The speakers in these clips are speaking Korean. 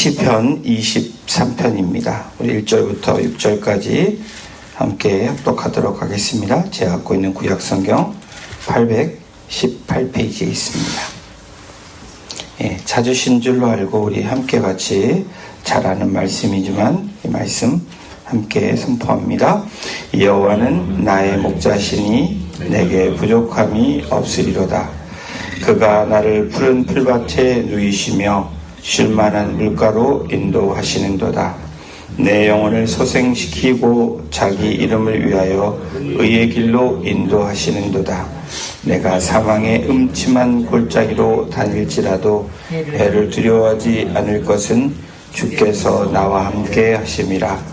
시편 23편입니다. 우리 1절부터 6절까지 함께 합독하도록 하겠습니다. 제가 갖고 있는 구약성경 818페이지에 있습니다. 찾으신 줄로 알고 우리 함께 같이 잘 아는 말씀이지만 이 말씀 함께 선포합니다. 여호와는 나의 목자시니 내게 부족함이 없으리로다. 그가 나를 푸른 풀밭에 누이시며 쉴만한 물가로 인도하시는도다. 내 영혼을 소생시키고 자기 이름을 위하여 의의 길로 인도하시는도다. 내가 사망의 음침한 골짜기로 다닐지라도 해를 두려워하지 않을 것은 주께서 나와 함께 하심이라.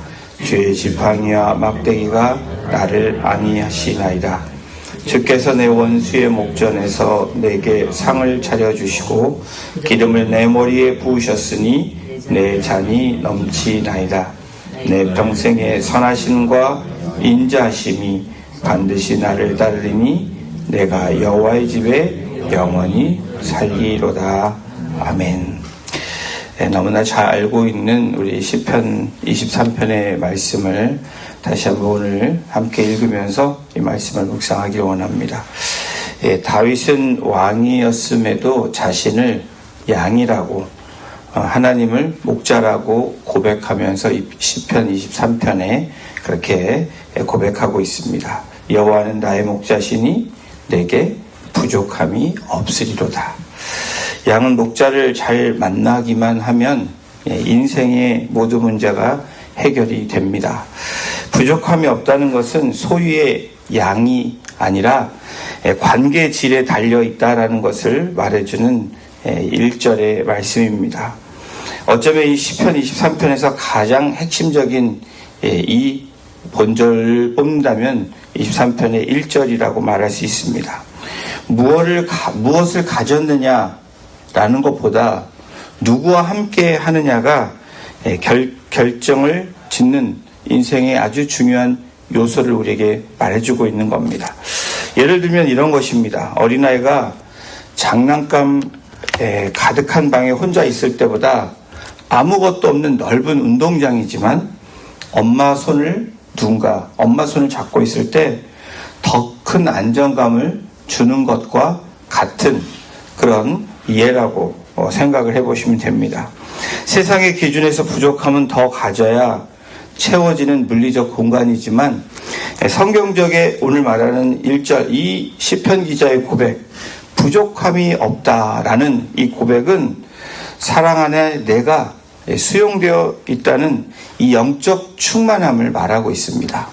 주의 지팡이와 막대기가 나를 안위하시나이다. 주께서 내 원수의 목전에서 내게 상을 차려주시고 기름을 내 머리에 부으셨으니 내 잔이 넘치나이다. 내 평생의 선하심과 인자하심이 반드시 나를 따르리니 내가 여호와의 집에 영원히 살리로다. 아멘. 너무나 잘 알고 있는 우리 시편 23편의 말씀을 다시 한번 오늘 함께 읽으면서 이 말씀을 묵상하기 원합니다. 다윗은 왕이었음에도 자신을 양이라고 하나님을 목자라고 고백하면서 이 시편 23편에 그렇게 고백하고 있습니다. 여호와는 나의 목자시니 내게 부족함이 없으리로다. 양은 목자를 잘 만나기만 하면 인생의 모든 문제가 해결이 됩니다. 부족함이 없다는 것은 소유의 양이 아니라 관계 질에 달려 있다라는 것을 말해주는 1절의 말씀입니다. 어쩌면 이 시편 23편에서 가장 핵심적인 이 본절을 뽑는다면 23편의 1절이라고 말할 수 있습니다. 무엇을 가졌느냐라는 것보다 누구와 함께 하느냐가 결정을 짓는 인생의 아주 중요한 요소를 우리에게 말해주고 있는 겁니다. 예를 들면 이런 것입니다. 어린아이가 장난감 가득한 방에 혼자 있을 때보다 아무것도 없는 넓은 운동장이지만 엄마 손을 잡고 있을 때 더 큰 안정감을 주는 것과 같은 그런 이해라고 생각을 해보시면 됩니다. 세상의 기준에서 부족함은 더 가져야 채워지는 물리적 공간이지만 성경적에 오늘 말하는 1절 이 시편 기자의 고백, 부족함이 없다라는 이 고백은 사랑 안에 내가 수용되어 있다는 이 영적 충만함을 말하고 있습니다.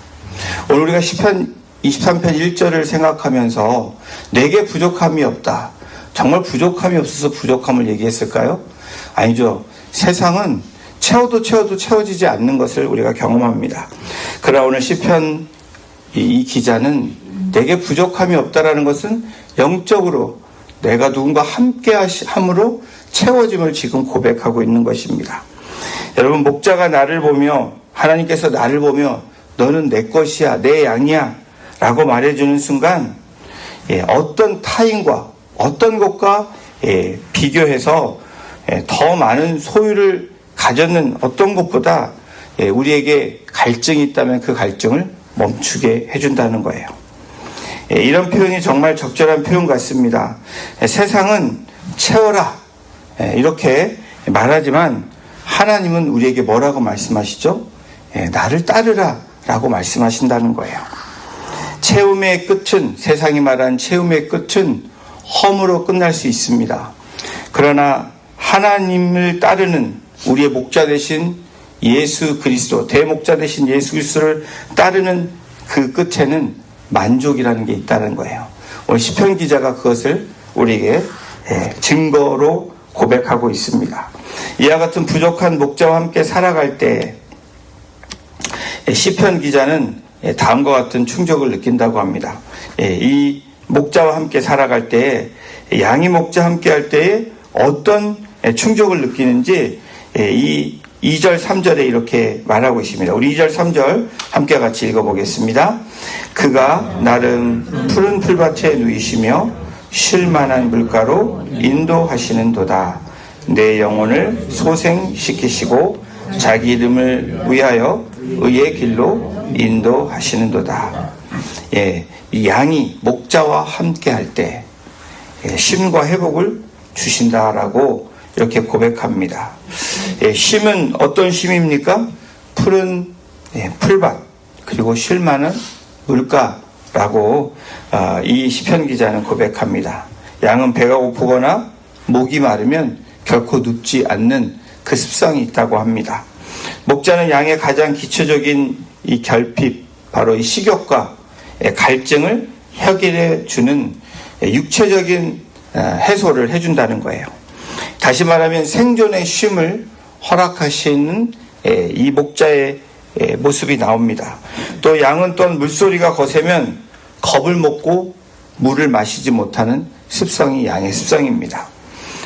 오늘 우리가 시편 23편 1절을 생각하면서 내게 부족함이 없다. 정말 부족함이 없어서 부족함을 얘기했을까요? 아니죠. 세상은 채워도 채워지지 않는 것을 우리가 경험합니다. 그러나 오늘 시편 이 기자는 내게 부족함이 없다라는 것은 영적으로 내가 누군가 함께 함으로 채워짐을 지금 고백하고 있는 것입니다. 여러분, 목자가 나를 보며 하나님께서 나를 보며 너는 내 것이야, 내 양이야 라고 말해주는 순간 어떤 타인과 어떤 것과 비교해서 더 많은 소유를 가졌는 어떤 것보다 우리에게 갈증이 있다면 그 갈증을 멈추게 해준다는 거예요. 이런 표현이 정말 적절한 표현 같습니다. 세상은 채워라 이렇게 말하지만 하나님은 우리에게 뭐라고 말씀하시죠? 나를 따르라 라고 말씀하신다는 거예요. 채움의 끝은, 세상이 말하는 채움의 끝은 험으로 끝날 수 있습니다. 그러나 하나님을 따르는 우리의 목자 되신 예수 그리스도, 대목자 되신 예수 그리스도를 따르는 그 끝에는 만족이라는 게 있다는 거예요. 오늘 시편 기자가 그것을 우리에게 증거로 고백하고 있습니다. 이와 같은 부족한 목자와 함께 살아갈 때 시편 기자는 다음과 같은 충족을 느낀다고 합니다. 이 목자와 함께 살아갈 때, 양이 목자와 함께 할 때에 어떤 충족을 느끼는지 이 2절 3절에 이렇게 말하고 있습니다. 우리 2절 3절 함께 같이 읽어보겠습니다. 그가 나를 푸른 풀밭에 누이시며 쉴만한 물가로 인도하시는도다. 내 영혼을 소생시키시고 자기 이름을 위하여 의의 길로 인도하시는도다. 이 양이 목자와 함께 할 때 쉼과 회복을 주신다라고 이렇게 고백합니다. 쉼은 어떤 쉼입니까? 푸른 풀밭 그리고 쉴 만한 물가라고 이 시편 기자는 고백합니다. 양은 배가 고프거나 목이 마르면 결코 눕지 않는 그 습성이 있다고 합니다. 목자는 양의 가장 기초적인 이 결핍, 바로 이 식욕과 갈증을 해결해 주는 육체적인 해소를 해준다는 거예요. 다시 말하면 생존의 쉼을 허락하시는 이 목자의 모습이 나옵니다. 또 양은 또한 물소리가 거세면 겁을 먹고 물을 마시지 못하는 습성이 양의 습성입니다.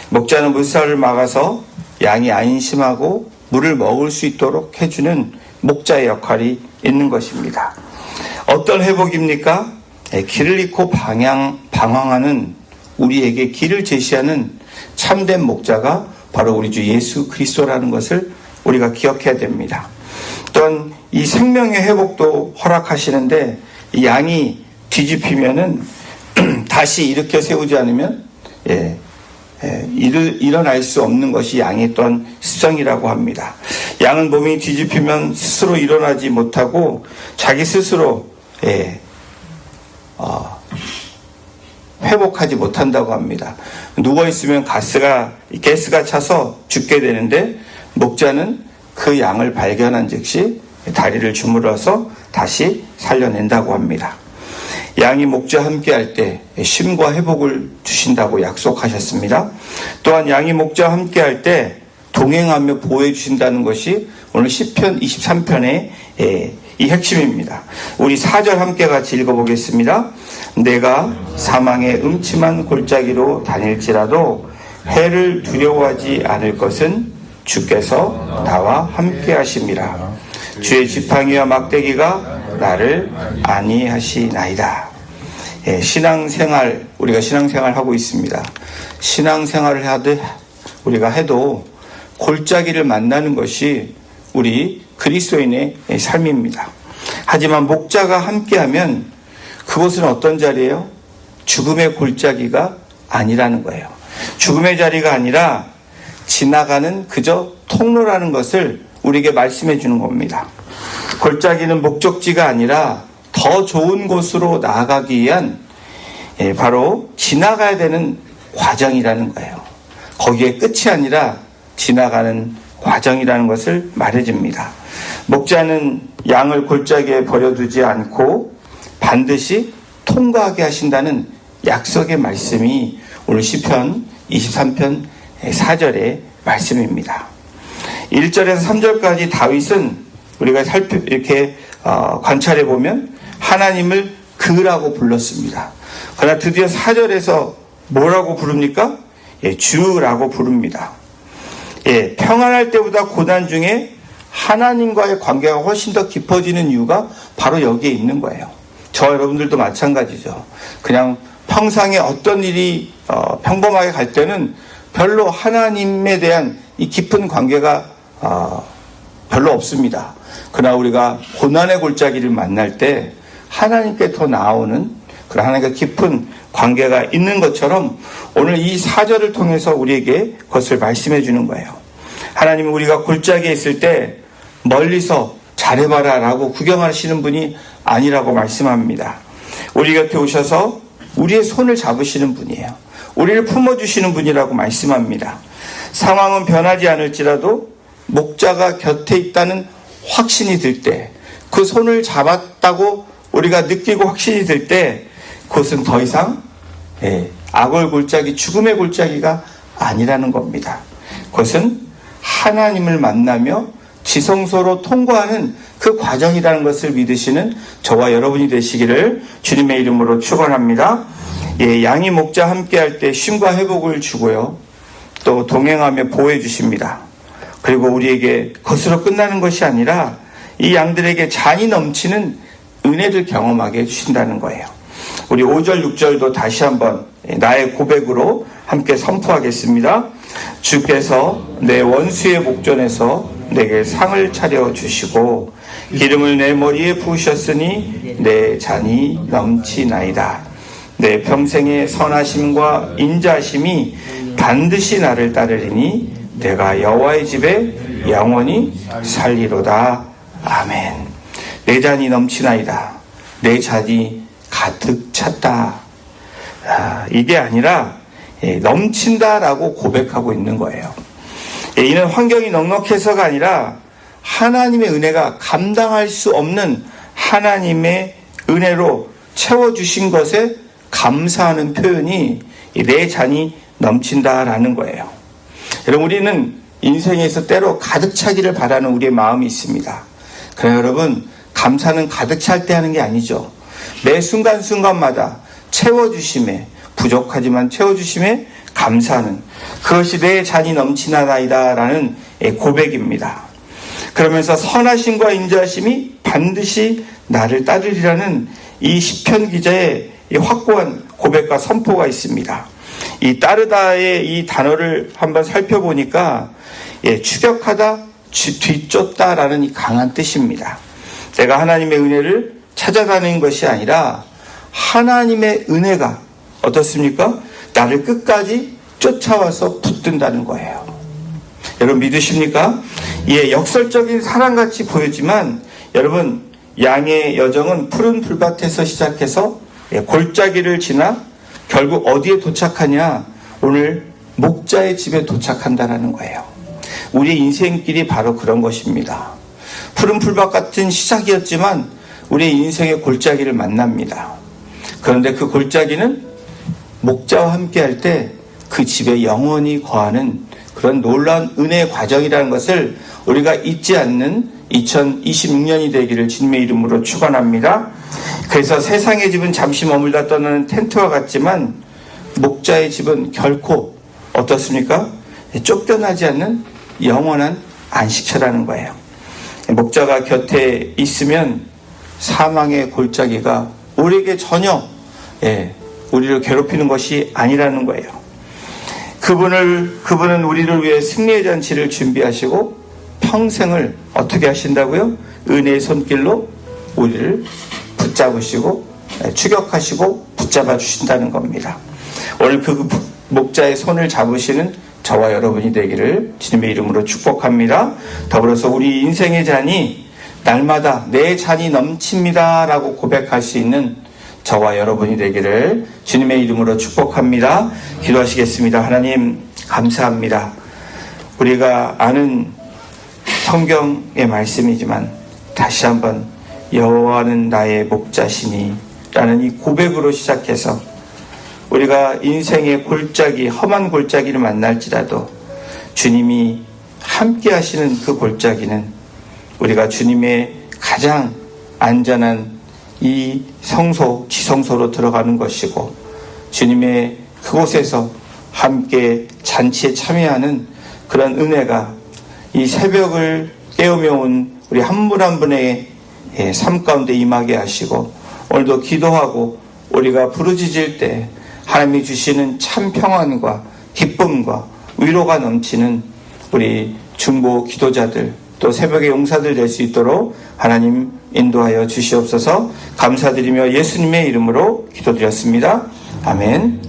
목자는 물살을 막아서 양이 안심하고 물을 먹을 수 있도록 해주는 목자의 역할이 있는 것입니다. 어떤 회복입니까? 길을 잃고 방황하는 우리에게 길을 제시하는 참된 목자가 바로 우리 주 예수 그리스도라는 것을 우리가 기억해야 됩니다. 또한 이 생명의 회복도 허락하시는데 이 양이 뒤집히면은 다시 일으켜 세우지 않으면 일어날 수 없는 것이 양의 또한 습성이라고 합니다. 양은 몸이 뒤집히면 스스로 일어나지 못하고 자기 스스로 회복하지 못한다고 합니다. 누워있으면 가스가 차서 죽게 되는데 목자는 그 양을 발견한 즉시 다리를 주물러서 다시 살려낸다고 합니다. 양이 목자와 함께 할 때 쉼과 회복을 주신다고 약속하셨습니다. 또한 양이 목자와 함께 할 때 동행하며 보호해 주신다는 것이 오늘 시편 23편의 이 핵심입니다. 우리 4절 함께 같이 읽어보겠습니다. 내가 사망의 음침한 골짜기로 다닐지라도 해를 두려워하지 않을 것은 주께서 나와 함께 하심이라. 주의 지팡이와 막대기가 나를 안위하시나이다. 신앙생활, 우리가 신앙생활 하고 있습니다. 신앙생활을 하듯 우리가 해도 골짜기를 만나는 것이 우리 그리스도인의 삶입니다. 하지만 목자가 함께하면 그곳은 어떤 자리예요? 죽음의 골짜기가 아니라는 거예요. 죽음의 자리가 아니라 지나가는 그저 통로라는 것을 우리에게 말씀해 주는 겁니다. 골짜기는 목적지가 아니라 더 좋은 곳으로 나아가기 위한 바로 지나가야 되는 과정이라는 거예요. 거기에 끝이 아니라 지나가는 과정이라는 것을 말해줍니다. 목자는 양을 골짜기에 버려두지 않고 반드시 통과하게 하신다는 약속의 말씀이 오늘 시편 23편 4절의 말씀입니다. 1절에서 3절까지 다윗은 우리가 이렇게 관찰해 보면 하나님을 그라고 불렀습니다. 그러나 드디어 4절에서 뭐라고 부릅니까? 주라고 부릅니다. 평안할 때보다 고난 중에 하나님과의 관계가 훨씬 더 깊어지는 이유가 바로 여기에 있는 거예요. 저와 여러분들도 마찬가지죠. 그냥 평상에 어떤 일이 평범하게 갈 때는 별로 하나님에 대한 이 깊은 관계가 별로 없습니다. 그러나 우리가 고난의 골짜기를 만날 때 하나님께 더 나아오는 그런 하나님과 깊은 관계가 있는 것처럼 오늘 이 4절을 통해서 우리에게 그것을 말씀해 주는 거예요. 하나님은 우리가 골짜기에 있을 때 멀리서 잘해봐라 라고 구경하시는 분이 아니라고 말씀합니다. 우리 곁에 오셔서 우리의 손을 잡으시는 분이에요. 우리를 품어주시는 분이라고 말씀합니다. 상황은 변하지 않을지라도 목자가 곁에 있다는 확신이 들 때, 그 손을 잡았다고 우리가 느끼고 확신이 들 때 그것은 더 이상 악을 골짜기, 죽음의 골짜기가 아니라는 겁니다. 그것은 하나님을 만나며 지성소로 통과하는 그 과정이라는 것을 믿으시는 저와 여러분이 되시기를 주님의 이름으로 축원합니다. 양이 목자와 함께할 때 쉼과 회복을 주고요, 또 동행하며 보호해 주십니다. 그리고 우리에게 그것으로 끝나는 것이 아니라 이 양들에게 잔이 넘치는 은혜를 경험하게 해주신다는 거예요. 우리 5절 6절도 다시 한번 나의 고백으로 함께 선포하겠습니다. 주께서 내 원수의 목전에서 내게 상을 차려 주시고 기름을 내 머리에 부으셨으니 내 잔이 넘치나이다. 내 평생의 선하심과 인자하심이 반드시 나를 따르리니 내가 여호와의 집에 영원히 살리로다. 아멘. 내 잔이 넘치나이다. 내 잔이 가득 찼다. 이게 아니라 넘친다라고 고백하고 있는 거예요. 이는 환경이 넉넉해서가 아니라 하나님의 은혜가 감당할 수 없는 하나님의 은혜로 채워주신 것에 감사하는 표현이 내 잔이 넘친다라는 거예요. 여러분, 우리는 인생에서 때로 가득 차기를 바라는 우리의 마음이 있습니다. 그러나 여러분, 감사는 가득 찰 때 하는 게 아니죠. 매 순간순간마다 채워주심에, 부족하지만 채워주심에 감사하는, 그것이 내 잔이 넘치나이다 라는 고백입니다. 그러면서 선하심과 인자하심이 반드시 나를 따르리라는 이 시편 기자의 이 확고한 고백과 선포가 있습니다. 이 따르다의 이 단어를 한번 살펴보니까 추격하다, 뒤쫓다라는 이 강한 뜻입니다. 내가 하나님의 은혜를 찾아다니는 것이 아니라 하나님의 은혜가 어떻습니까? 나를 끝까지 쫓아와서 붙든다는 거예요. 여러분 믿으십니까? 역설적인 사랑같이 보이지만 여러분, 양의 여정은 푸른 풀밭에서 시작해서 골짜기를 지나 결국 어디에 도착하냐? 오늘 목자의 집에 도착한다라는 거예요. 우리의 인생길이 바로 그런 것입니다. 푸른 풀밭 같은 시작이었지만 우리의 인생의 골짜기를 만납니다. 그런데 그 골짜기는 목자와 함께 할 때 그 집에 영원히 거하는 그런 놀라운 은혜의 과정이라는 것을 우리가 잊지 않는 2026년이 되기를 주님의 이름으로 축원합니다. 그래서 세상의 집은 잠시 머물다 떠나는 텐트와 같지만 목자의 집은 결코 어떻습니까? 쫓겨나지 않는 영원한 안식처라는 거예요. 목자가 곁에 있으면 사망의 골짜기가 우리에게 전혀 우리를 괴롭히는 것이 아니라는 거예요. 그분은 우리를 위해 승리의 잔치를 준비하시고 평생을 어떻게 하신다고요? 은혜의 손길로 우리를 붙잡으시고 추격하시고 붙잡아 주신다는 겁니다. 오늘 그 목자의 손을 잡으시는 저와 여러분이 되기를 주님의 이름으로 축복합니다. 더불어서 우리 인생의 잔이 날마다 내 잔이 넘칩니다 라고 고백할 수 있는 저와 여러분이 되기를 주님의 이름으로 축복합니다. 기도하시겠습니다. 하나님 감사합니다. 우리가 아는 성경의 말씀이지만 다시 한번 여호와는 나의 목자시니 라는 이 고백으로 시작해서 우리가 인생의 골짜기, 험한 골짜기를 만날지라도 주님이 함께 하시는 그 골짜기는 우리가 주님의 가장 안전한 이 성소, 지성소로 들어가는 것이고 주님의 그곳에서 함께 잔치에 참여하는 그런 은혜가 이 새벽을 깨우며 온 우리 한 분 한 분의 삶 가운데 임하게 하시고 오늘도 기도하고 우리가 부르짖을 때 하나님이 주시는 참 평안과 기쁨과 위로가 넘치는 우리 중보 기도자들 또 새벽의 용사들 될 수 있도록 하나님 인도하여 주시옵소서. 감사드리며 예수님의 이름으로 기도드렸습니다. 아멘.